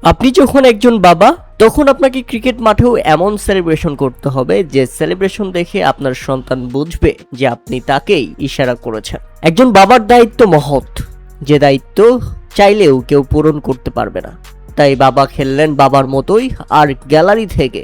আপনি যখন একজন বাবা, তখন আপনাকে ক্রিকেট মাঠেও এমন সেলিব্রেশন করতে হবে যে সেলিব্রেশন দেখে আপনার সন্তান বুঝবে যে আপনি তাকেই ইশারা করেছেন। একজন বাবার দায়িত্ব মহৎ, যে দায়িত্ব চাইলেও কেউ পূরণ করতে পারবে না। তাই বাবা খেললেন বাবার মতোই, আর গ্যালারি থেকে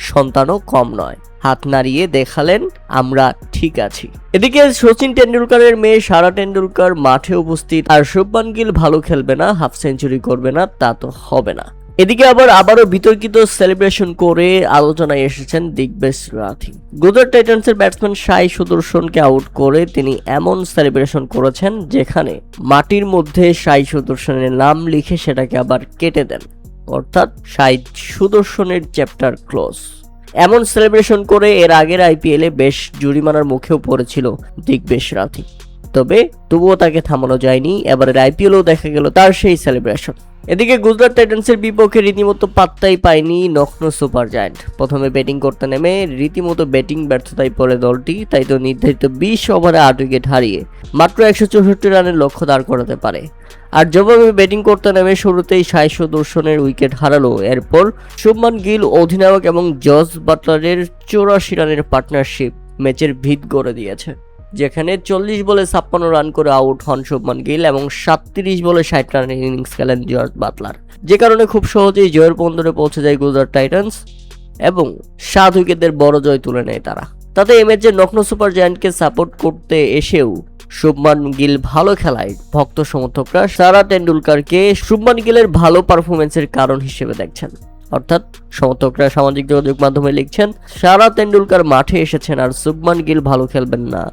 সন্তানও কম নয়, হাত নাড়িয়ে দেখালেন আমরা ঠিক আছি। এদিকে সচিন টেন্ডুলকারের মেয়ে সারা টেন্ডুলকার মাঠে উপস্থিত, আর শুভমান গিল ভালো খেলবে না, হাফ সেঞ্চুরি করবে না, তা তো হবে না। এদিকে আবারও বিতর্কিত সেলিব্রেশন করে আলোচনায় এসেছেন দিগ্বেশ রাথী। গুজরাট টাইটান্সের ব্যাটসম্যান সাই সুদর্শনকে আউট করে তিনি এমন সেলিব্রেশন করেছেন যেখানে মাটির মধ্যে সাই সুদর্শনের নাম লিখে সেটাকে আবার কেটে দেন, অর্থাৎ সাই সুদর্শনের চ্যাপ্টার ক্লোজ। এমন সেলিব্রেশন করে এর আগের আইপিএলে বেশ জরিমানার মুখেও পড়েছিল দিগ্বেশ রাথী, তবুও তাকে থামানো যায়নি। এবারের আইপিএলেও দেখা গেল তার সেই সেলিব্রেশন। এদিকে গুজরাট টাইটান্সের বিপক্ষে রীতিমতো পাত্তাই পায়নি নখনো সুপার জায়ান্ট। প্রথমে ব্যাটিং করতে নেমে রীতিমতো ব্যাটিং ব্যর্থতায় পড়ে দলটি, তাই তো নির্ধারিত 20 ওভারে 8 উইকেট হারিয়ে মাত্র 164 রানের লক্ষ্য দাঁড় করাতে পারে। আর যেভাবে ব্যাটিং করতে নেমে শুরুতেই সাই সুদর্শনের উইকেট হারালো, এরপর শুভমান গিল অধিনায়ক এবং জস বাটলারের 84 রানের পার্টনারশিপ ম্যাচের ভিত গড়ে দিয়েছে, যেখানে 40 বলে 56 রান করে আউট হন শুভমান গিল এবং 37 বলে 60 রানের ইনিংস খেলেন জস বাটলার, যে কারণে খুব সহজেই জয়ের বন্দরে পৌঁছে যায় গুজরাট টাইটান্স এবং 7 উইকেটের বড় জয় তুলে নেয় তারা। তাতে এই ম্যাচে নখনো সুপার জায়ান্টকে সাপোর্ট করতে এসেও শুভমান গিল ভালো খেলায় ভক্ত সমর্থকরা সারা টেন্ডুলকারকে শুভমান গিলের ভালো পারফরমেন্সের কারণ হিসেবে দেখছেন। অর্থাৎ সমর্থকরা সামাজিক যোগাযোগ মাধ্যমে লিখছেন সারা টেন্ডুলকার মাঠে এসেছেন আর শুভমান গিল ভালো খেলবেন না,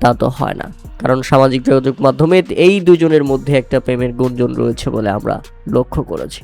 তা তো হয় না। কারণ সামাজিক যোগাযোগ মাধ্যমে এই দুজনের মধ্যে একটা প্রেমের গুঞ্জন রয়েছে বলে আমরা লক্ষ্য করেছি।